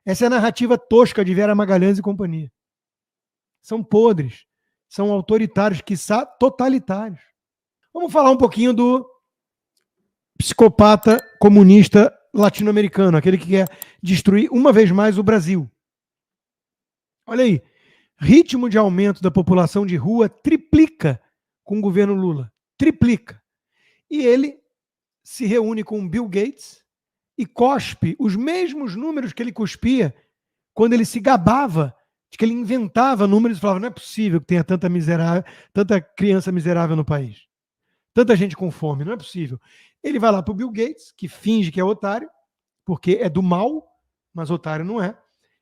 Essa é a narrativa tosca de Vera Magalhães e companhia. São podres, são autoritários, quiçá totalitários. Vamos falar um pouquinho do psicopata comunista latino-americano, aquele que quer destruir uma vez mais o Brasil. Olha aí, ritmo de aumento da população de rua triplica com o governo Lula. Triplica. E ele se reúne com Bill Gates e cospe os mesmos números que ele cuspia quando ele se gabava de que ele inventava números e falava: não é possível que tenha tanta criança miserável no país. Tanta gente com fome, não é possível. Ele vai lá para o Bill Gates, que finge que é otário, porque é do mal, mas otário não é,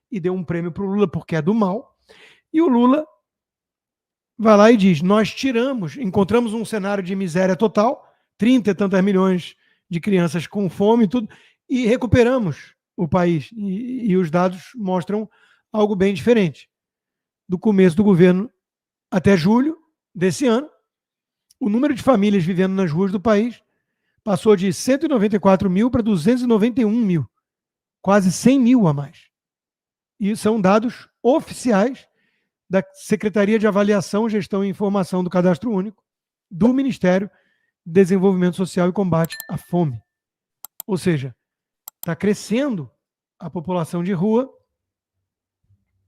e deu um prêmio para o Lula porque é do mal. E o Lula vai lá e diz: nós encontramos um cenário de miséria total, 30 e tantas milhões de crianças com fome e tudo, e recuperamos o país. E os dados mostram algo bem diferente. Do começo do governo até julho desse ano, o número de famílias vivendo nas ruas do país passou de 194 mil para 291 mil. Quase 100 mil a mais. E são dados oficiais da Secretaria de Avaliação, Gestão e Informação do Cadastro Único, do Ministério de Desenvolvimento Social e Combate à Fome. Ou seja, está crescendo a população de rua.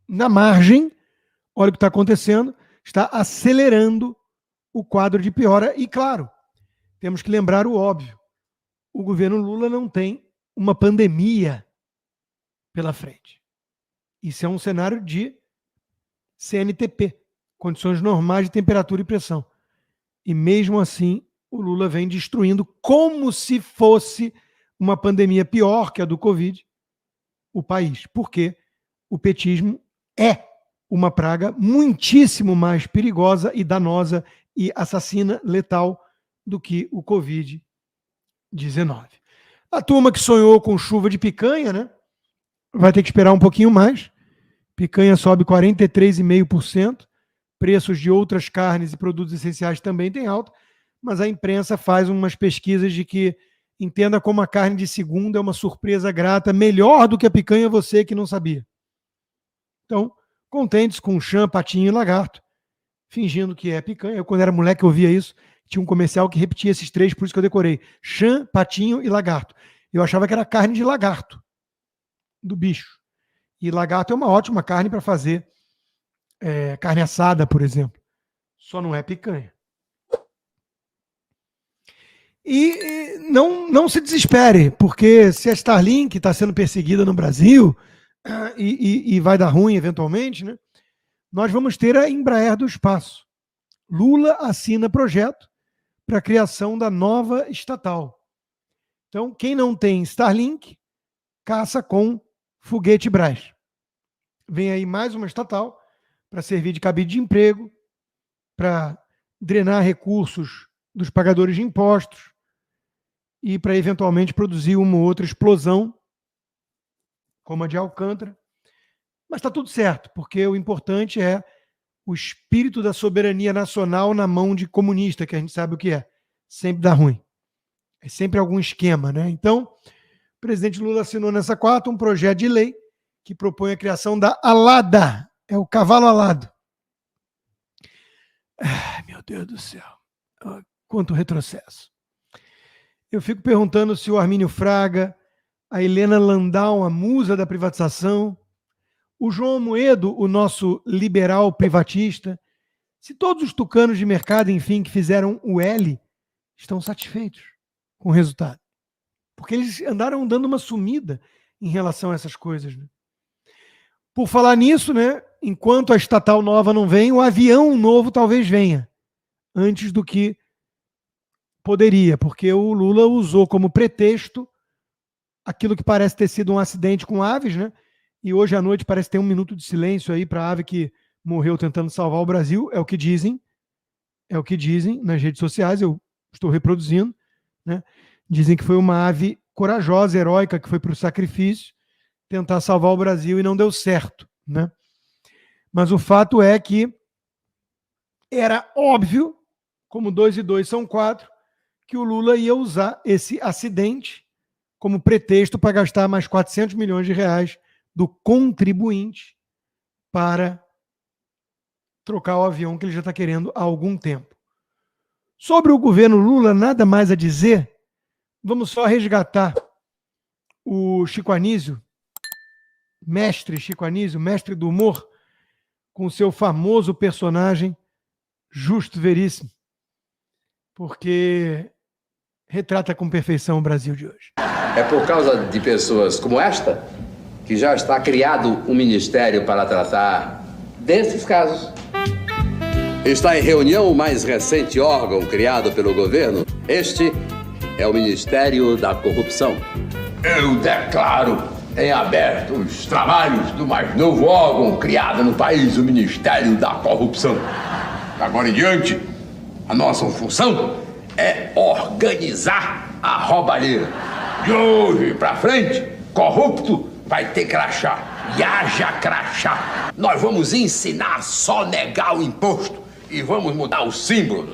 Na margem, olha o que está acontecendo, está acelerando o quadro de piora. E, claro, temos que lembrar o óbvio. O governo Lula não tem uma pandemia pela frente. Isso é um cenário de CNTP, condições normais de temperatura e pressão. E mesmo assim, o Lula vem destruindo como se fosse uma pandemia pior que a do Covid, o país. Porque o petismo é uma praga muitíssimo mais perigosa e danosa e assassina, letal, do que o Covid-19. A turma que sonhou com chuva de picanha, né, vai ter que esperar um pouquinho mais. Picanha sobe 43,5%. Preços de outras carnes e produtos essenciais também têm alta, mas a imprensa faz umas pesquisas de que entenda como a carne de segunda é uma surpresa grata, melhor do que a picanha, você que não sabia. Então, contentes com chã, patinho e lagarto, fingindo que é picanha. Eu, quando era moleque, eu ouvia isso. Tinha um comercial que repetia esses três, por isso que eu decorei. Chã, patinho e lagarto. Eu achava que era carne de lagarto, do bicho. E lagarto é uma ótima carne para fazer carne assada, por exemplo. Só não é picanha. E não se desespere, porque se a Starlink está sendo perseguida no Brasil e vai dar ruim eventualmente, né, nós vamos ter a Embraer do espaço. Lula assina projeto para a criação da nova estatal. Então, quem não tem Starlink, caça com foguete Brás. Vem aí mais uma estatal para servir de cabide de emprego, para drenar recursos dos pagadores de impostos e para eventualmente produzir uma ou outra explosão, como a de Alcântara. Mas está tudo certo, porque o importante é o espírito da soberania nacional na mão de comunista, que a gente sabe o que é. Sempre dá ruim. É sempre algum esquema, né? Então, o presidente Lula assinou nessa quarta um projeto de lei que propõe a criação da alada. É o cavalo alado. Meu Deus do céu. Quanto retrocesso. Eu fico perguntando se o Armínio Fraga, a Helena Landau, a musa da privatização, o João Amoedo, o nosso liberal privatista, se todos os tucanos de mercado, enfim, que fizeram o L, estão satisfeitos com o resultado. Porque eles andaram dando uma sumida em relação a essas coisas. Né? Por falar nisso, né, enquanto a estatal nova não vem, o avião novo talvez venha, antes do que poderia, porque o Lula usou como pretexto aquilo que parece ter sido um acidente com aves, né? E hoje à noite parece ter um minuto de silêncio aí para a ave que morreu tentando salvar o Brasil, é o que dizem nas redes sociais, eu estou reproduzindo, né? Dizem que foi uma ave corajosa, heróica, que foi para o sacrifício tentar salvar o Brasil e não deu certo, né? Mas o fato é que era óbvio, como 2 e 2 são 4, que o Lula ia usar esse acidente como pretexto para gastar mais 400 milhões de reais do contribuinte para trocar o avião que ele já está querendo há algum tempo. Sobre o governo Lula, nada mais a dizer. Vamos só resgatar o Chico Anísio, mestre Chico Anísio, mestre do humor, com seu famoso personagem Justo Veríssimo, porque retrata com perfeição o Brasil de hoje. É por causa de pessoas como esta que já está criado um ministério para tratar desses casos. Está em reunião o mais recente órgão criado pelo governo. Este é o Ministério da Corrupção. Eu declaro em aberto os trabalhos do mais novo órgão criado no país, o Ministério da Corrupção. Agora em diante, a nossa função é organizar a roubalheira. De hoje pra frente, corrupto vai ter crachá. E haja crachá. Nós vamos ensinar só negar o imposto. E vamos mudar o símbolo.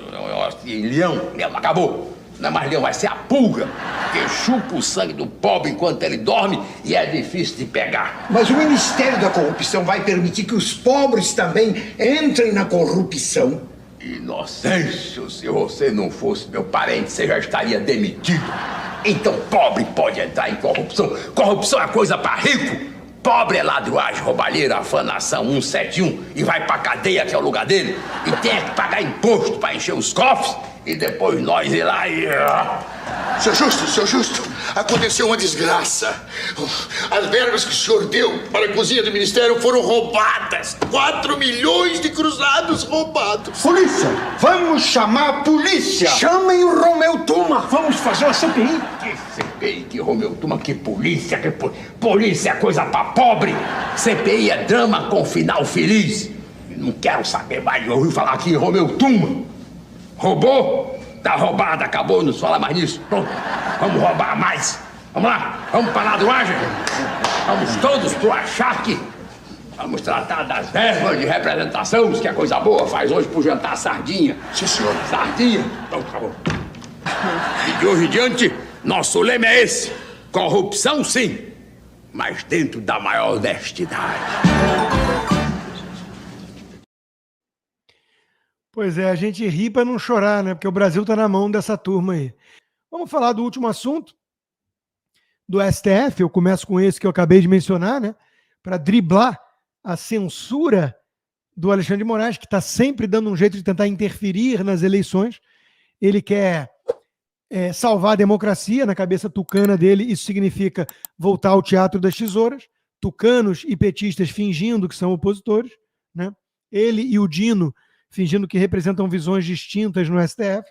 Leão, acabou. Não é mais leão, vai ser a pulga. Que chupa o sangue do pobre enquanto ele dorme e é difícil de pegar. Mas o Ministério da Corrupção vai permitir que os pobres também entrem na corrupção? Inocêncio, se você não fosse meu parente, você já estaria demitido. Então pobre pode entrar em corrupção. Corrupção é coisa pra rico. Pobre é ladruagem, roubalheira, afanação, 171 e vai pra cadeia, que é o lugar dele. E tem que pagar imposto pra encher os cofres e depois nós ir lá e... Seu Justo, aconteceu uma desgraça. As verbas que o senhor deu para a cozinha do Ministério foram roubadas. 4 milhões de cruzados roubados. Polícia! Vamos chamar a polícia! Chamem o Romeu Tuma. Vamos fazer uma CPI. Que CPI, que Romeu Tuma, que polícia, polícia é coisa pra pobre. CPI é drama com final feliz. Não quero saber mais de ouvir falar aqui em Romeu Tuma. Roubou? Tá roubado, acabou, não se fala mais nisso. Pronto, vamos roubar mais. Vamos lá, vamos para a ladruagem. Vamos todos pro achaque. Vamos tratar das verbas de representação, que é coisa boa. Faz hoje pro jantar sardinha. Sim, senhor. Sardinha. Pronto, acabou. E de hoje em diante, nosso lema é esse. Corrupção, sim, mas dentro da maior honestidade. Pois é, a gente ri para não chorar, né? Porque o Brasil está na mão dessa turma aí. Vamos falar do último assunto, do STF. Eu começo com esse que eu acabei de mencionar, né? Para driblar a censura do Alexandre de Moraes, que está sempre dando um jeito de tentar interferir nas eleições. Ele quer salvar a democracia na cabeça tucana dele. Isso significa voltar ao teatro das tesouras. Tucanos e petistas fingindo que são opositores, né? Ele e o Dino fingindo que representam visões distintas no STF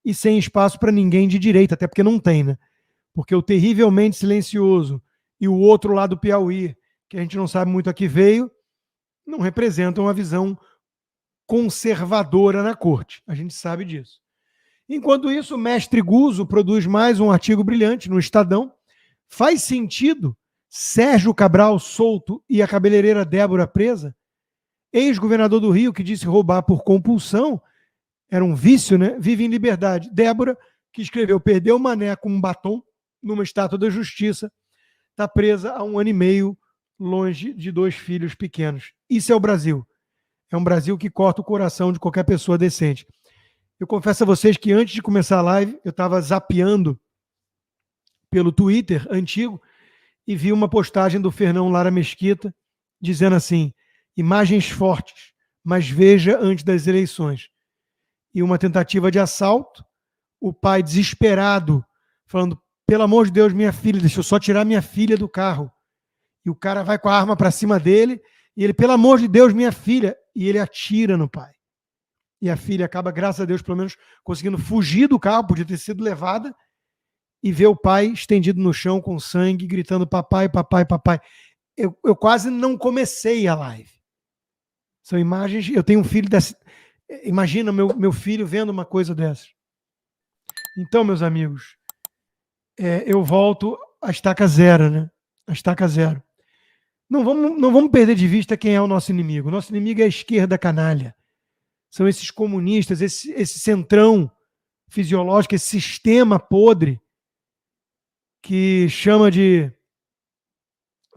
e sem espaço para ninguém de direita, até porque não tem, né? Porque o terrivelmente silencioso e o outro lado do Piauí, que a gente não sabe muito a que veio, não representam uma visão conservadora na corte. A gente sabe disso. Enquanto isso, o mestre Guzzo produz mais um artigo brilhante no Estadão. Faz sentido Sérgio Cabral solto e a cabeleireira Débora presa? Ex-governador do Rio, que disse roubar por compulsão, era um vício, né? Vive em liberdade. Débora, que escreveu Perdeu o Mané com um batom numa estátua da Justiça, está presa há 1 ano e meio, longe de 2 filhos pequenos. Isso é o Brasil. É um Brasil que corta o coração de qualquer pessoa decente. Eu confesso a vocês que antes de começar a live, eu estava zapeando pelo Twitter antigo e vi uma postagem do Fernão Lara Mesquita dizendo assim: imagens fortes, mas veja antes das eleições. E uma tentativa de assalto, o pai desesperado, falando, pelo amor de Deus, minha filha, deixa eu só tirar minha filha do carro. E o cara vai com a arma para cima dele, e ele, pelo amor de Deus, minha filha, e ele atira no pai. E a filha acaba, graças a Deus, pelo menos conseguindo fugir do carro, podia ter sido levada, e vê o pai estendido no chão com sangue, gritando papai, papai, papai. Eu quase não comecei a live. São imagens, eu tenho um filho dessa. Imagina meu filho vendo uma coisa dessas. Então, meus amigos, eu volto à estaca zero, né? A estaca zero. Não vamos perder de vista quem é o nosso inimigo. O nosso inimigo é a esquerda canalha. São esses comunistas, esse centrão fisiológico, esse sistema podre que chama de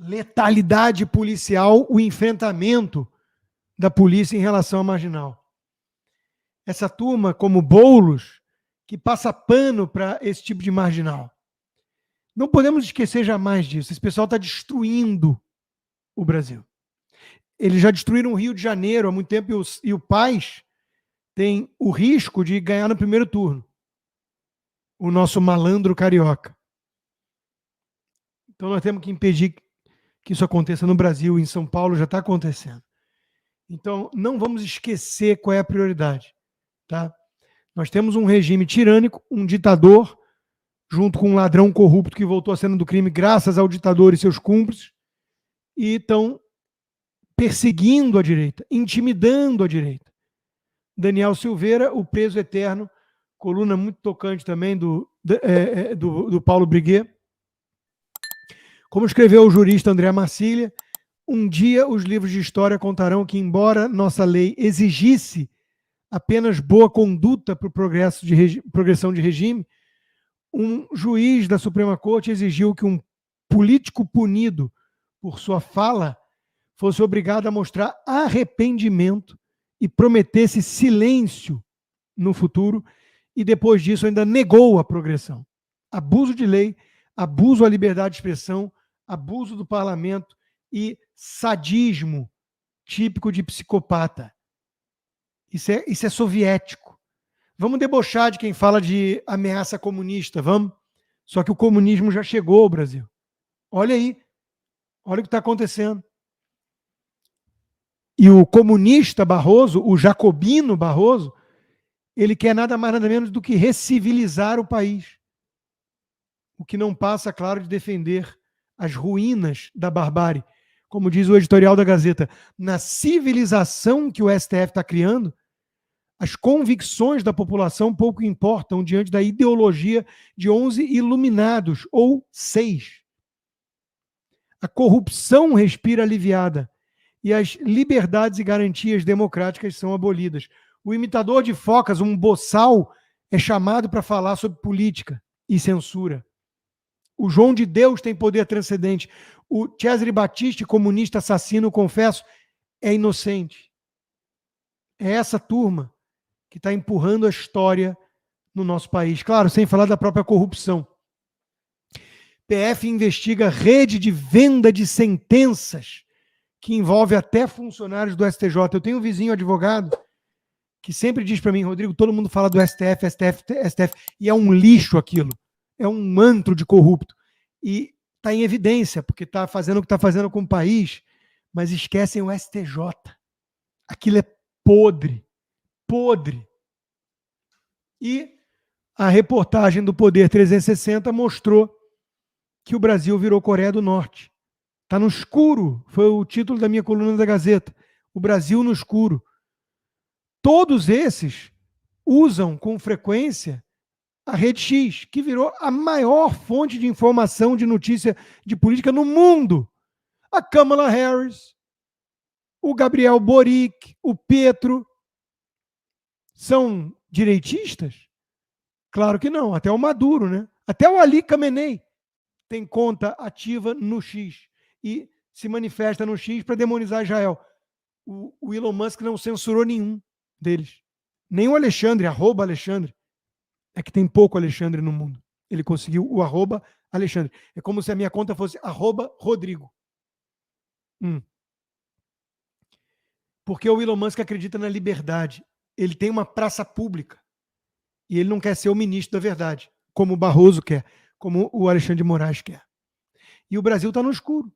letalidade policial, o enfrentamento da polícia em relação à marginal. Essa turma, como Boulos, que passa pano para esse tipo de marginal. Não podemos esquecer jamais disso. Esse pessoal está destruindo o Brasil. Eles já destruíram o Rio de Janeiro há muito tempo e o Paz tem o risco de ganhar no primeiro turno. O nosso malandro carioca. Então nós temos que impedir que isso aconteça no Brasil, em São Paulo já está acontecendo. Então não vamos esquecer qual é a prioridade. Tá? Nós temos um regime tirânico, um ditador, junto com um ladrão corrupto que voltou à cena do crime graças ao ditador e seus cúmplices, e estão perseguindo a direita, intimidando a direita. Daniel Silveira, o preso eterno, coluna muito tocante também do Paulo Briguet. Como escreveu o jurista André Marcília, um dia os livros de história contarão que, embora nossa lei exigisse apenas boa conduta para o progressão de regime, um juiz da Suprema Corte exigiu que um político punido por sua fala fosse obrigado a mostrar arrependimento e prometesse silêncio no futuro, e depois disso ainda negou a progressão. Abuso de lei, abuso à liberdade de expressão, abuso do parlamento e sadismo típico de psicopata. Isso é soviético. Vamos debochar de quem fala de ameaça comunista, vamos? Só que o comunismo já chegou ao Brasil. Olha aí. Olha o que está acontecendo. E o comunista Barroso, o jacobino Barroso, ele quer nada mais nada menos do que recivilizar o país. O que não passa, claro, de defender as ruínas da barbárie. Como diz o editorial da Gazeta, na civilização que o STF está criando, as convicções da população pouco importam diante da ideologia de 11 iluminados, ou 6. A corrupção respira aliviada e as liberdades e garantias democráticas são abolidas. O imitador de focas, um boçal, é chamado para falar sobre política e censura. O João de Deus tem poder transcendente. O Cesare Battisti, comunista assassino, confesso, é inocente. É essa turma que está empurrando a história no nosso país. Claro, sem falar da própria corrupção. PF investiga rede de venda de sentenças que envolve até funcionários do STJ. Eu tenho um vizinho advogado que sempre diz para mim, Rodrigo, todo mundo fala do STF, STF, e é um lixo aquilo. É um manto de corrupto. E está em evidência, porque está fazendo o que está fazendo com o país, mas esquecem o STJ. Aquilo é podre. Podre. E a reportagem do Poder 360 mostrou que o Brasil virou Coreia do Norte. Está no escuro, foi o título da minha coluna da Gazeta. O Brasil no escuro. Todos esses usam com frequência a Rede X, que virou a maior fonte de informação de notícia de política no mundo. A Kamala Harris, o Gabriel Boric, o Petro, são direitistas? Claro que não, até o Maduro, né? Até o Ali Khamenei tem conta ativa no X e se manifesta no X para demonizar Israel. O Elon Musk não censurou nenhum deles. Nem o Alexandre, @Alexandre. É que tem pouco Alexandre no mundo. Ele conseguiu o @Alexandre. É como se a minha conta fosse @Rodrigo. Porque o Elon Musk acredita na liberdade. Ele tem uma praça pública. E ele não quer ser o ministro da verdade, como o Barroso quer, como o Alexandre de Moraes quer. E o Brasil está no escuro.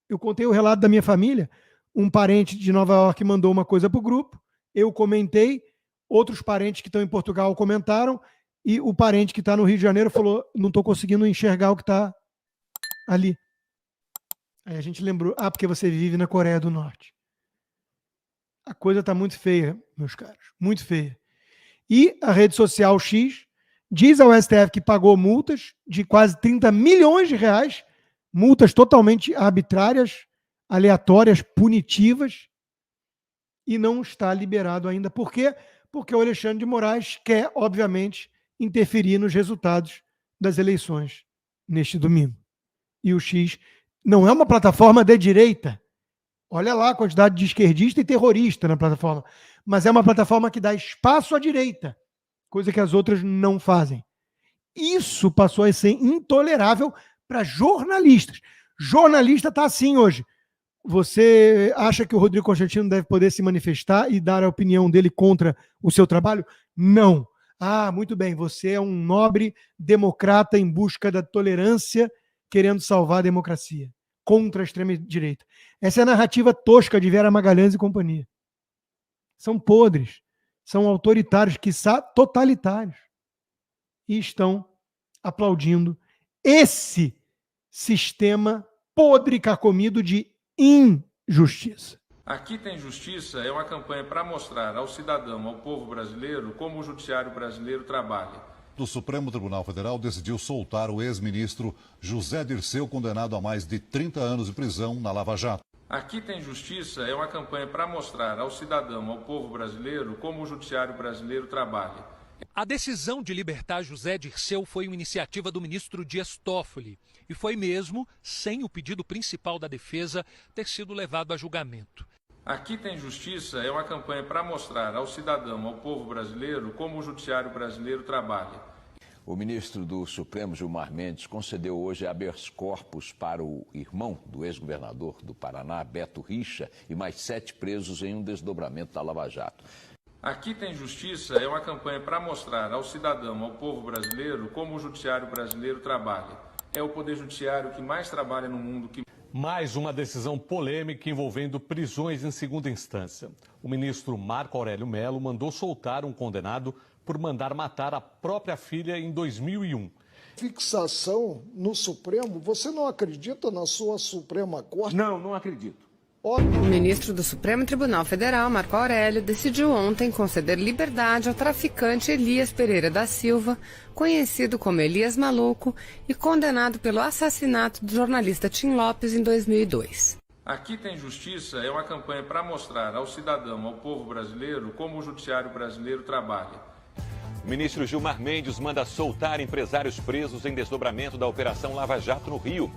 Eu contei o relato da minha família. Um parente de Nova York mandou uma coisa para o grupo, eu comentei, outros parentes que estão em Portugal comentaram, e o parente que está no Rio de Janeiro falou, não estou conseguindo enxergar o que está ali. Aí a gente lembrou, porque você vive na Coreia do Norte. A coisa está muito feia, meus caros, muito feia. E a rede social X diz ao STF que pagou multas de quase 30 milhões de reais, multas totalmente arbitrárias, aleatórias, punitivas, e não está liberado ainda. Por quê? Porque o Alexandre de Moraes quer, obviamente, interferir nos resultados das eleições neste domingo. E o X Não é uma plataforma de direita. Olha lá a quantidade de esquerdista e terrorista na plataforma. Mas é uma plataforma que dá espaço à direita, coisa que as outras não fazem. Isso passou a ser intolerável para jornalistas. Jornalista está assim hoje. Você acha que o Rodrigo Constantino deve poder se manifestar e dar a opinião dele contra o seu trabalho? Não. Ah, muito bem, você é um nobre democrata em busca da tolerância, querendo salvar a democracia, contra a extrema-direita. Essa é a narrativa tosca de Vera Magalhães e companhia. São podres, são autoritários, quiçá totalitários. E estão aplaudindo esse sistema podre carcomido de injustiça. Aqui tem justiça é uma campanha para mostrar ao cidadão, ao povo brasileiro, como o judiciário brasileiro trabalha. O Supremo Tribunal Federal decidiu soltar o ex-ministro José Dirceu, condenado a mais de 30 anos de prisão na Lava Jato. Aqui tem justiça é uma campanha para mostrar ao cidadão, ao povo brasileiro, como o judiciário brasileiro trabalha. A decisão de libertar José Dirceu foi uma iniciativa do ministro Dias Toffoli e foi mesmo, sem o pedido principal da defesa, ter sido levado a julgamento. Aqui tem justiça é uma campanha para mostrar ao cidadão, ao povo brasileiro, como o judiciário brasileiro trabalha. O ministro do Supremo, Gilmar Mendes, concedeu hoje habeas corpus para o irmão do ex-governador do Paraná, Beto Richa, e mais 7 presos em um desdobramento da Lava Jato. Aqui tem justiça é uma campanha para mostrar ao cidadão, ao povo brasileiro, como o judiciário brasileiro trabalha. É o poder judiciário que mais trabalha no mundo. Mais uma decisão polêmica envolvendo prisões em segunda instância. O ministro Marco Aurélio Mello mandou soltar um condenado por mandar matar a própria filha em 2001. Fixação no Supremo? Você não acredita na sua Suprema Corte? Não acredito. O ministro do Supremo Tribunal Federal, Marco Aurélio, decidiu ontem conceder liberdade ao traficante Elias Pereira da Silva, conhecido como Elias Maluco, e condenado pelo assassinato do jornalista Tim Lopes em 2002. Aqui tem justiça é uma campanha para mostrar ao cidadão, ao povo brasileiro, como o judiciário brasileiro trabalha. O ministro Gilmar Mendes manda soltar empresários presos em desdobramento da Operação Lava Jato no Rio.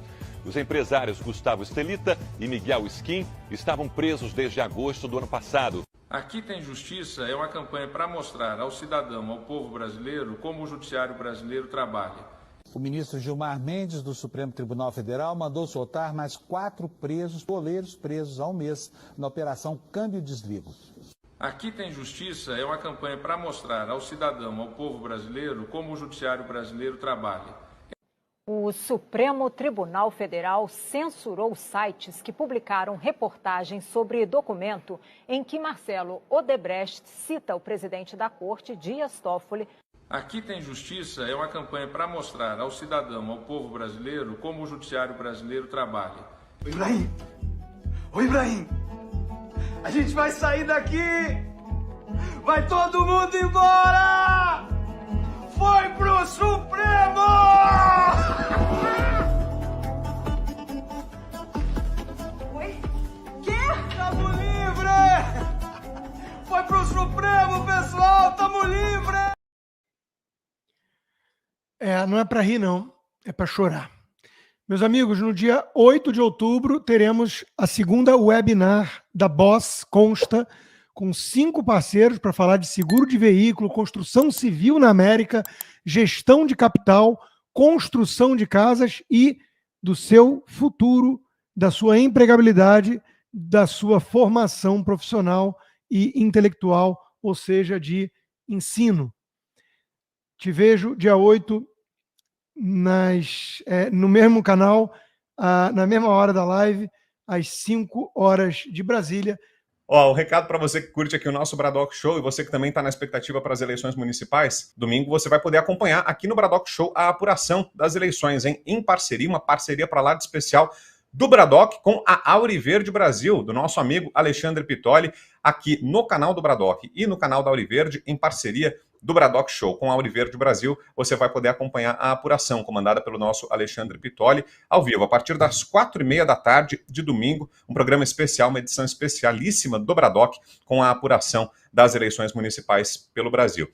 Os empresários Gustavo Estelita e Miguel Skin estavam presos desde agosto do ano passado. Aqui tem justiça é uma campanha para mostrar ao cidadão, ao povo brasileiro, como o judiciário brasileiro trabalha. O ministro Gilmar Mendes, do Supremo Tribunal Federal, mandou soltar mais 4 boleiros presos há um mês na Operação Câmbio e Desligo. Aqui tem justiça é uma campanha para mostrar ao cidadão, ao povo brasileiro, como o judiciário brasileiro trabalha. O Supremo Tribunal Federal censurou sites que publicaram reportagens sobre documento em que Marcelo Odebrecht cita o presidente da Corte, Dias Toffoli. Aqui tem justiça é uma campanha para mostrar ao cidadão, ao povo brasileiro, como o judiciário brasileiro trabalha. Ô Ibrahim, a gente vai sair daqui! Vai todo mundo embora! Foi pro Supremo! Oi? Quê? Tamo livre! Foi pro Supremo, pessoal! Tamo livre! Não é para rir, não. É para chorar. Meus amigos, no dia 8 de outubro, teremos a segunda webinar da Boss Consta, com 5 parceiros para falar de seguro de veículo, construção civil na América, gestão de capital, construção de casas e do seu futuro, da sua empregabilidade, da sua formação profissional e intelectual, ou seja, de ensino. Te vejo dia 8 no mesmo canal, na mesma hora da live, às 5 horas de Brasília. Ó, um recado para você que curte aqui o nosso Bradock Show e você que também está na expectativa para as eleições municipais. Domingo você vai poder acompanhar aqui no Bradock Show a apuração das eleições, em parceria, uma parceria para lá de especial do Bradock com a Auriverde Brasil, do nosso amigo Alexandre Pitoli, aqui no canal do Bradock e no canal da Auriverde, em parceria do Bradock Show com a Auriverde Brasil. Você vai poder acompanhar a apuração comandada pelo nosso Alexandre Pitoli, ao vivo, a partir das 4h30 da tarde de domingo, um programa especial, uma edição especialíssima do Bradock com a apuração das eleições municipais pelo Brasil.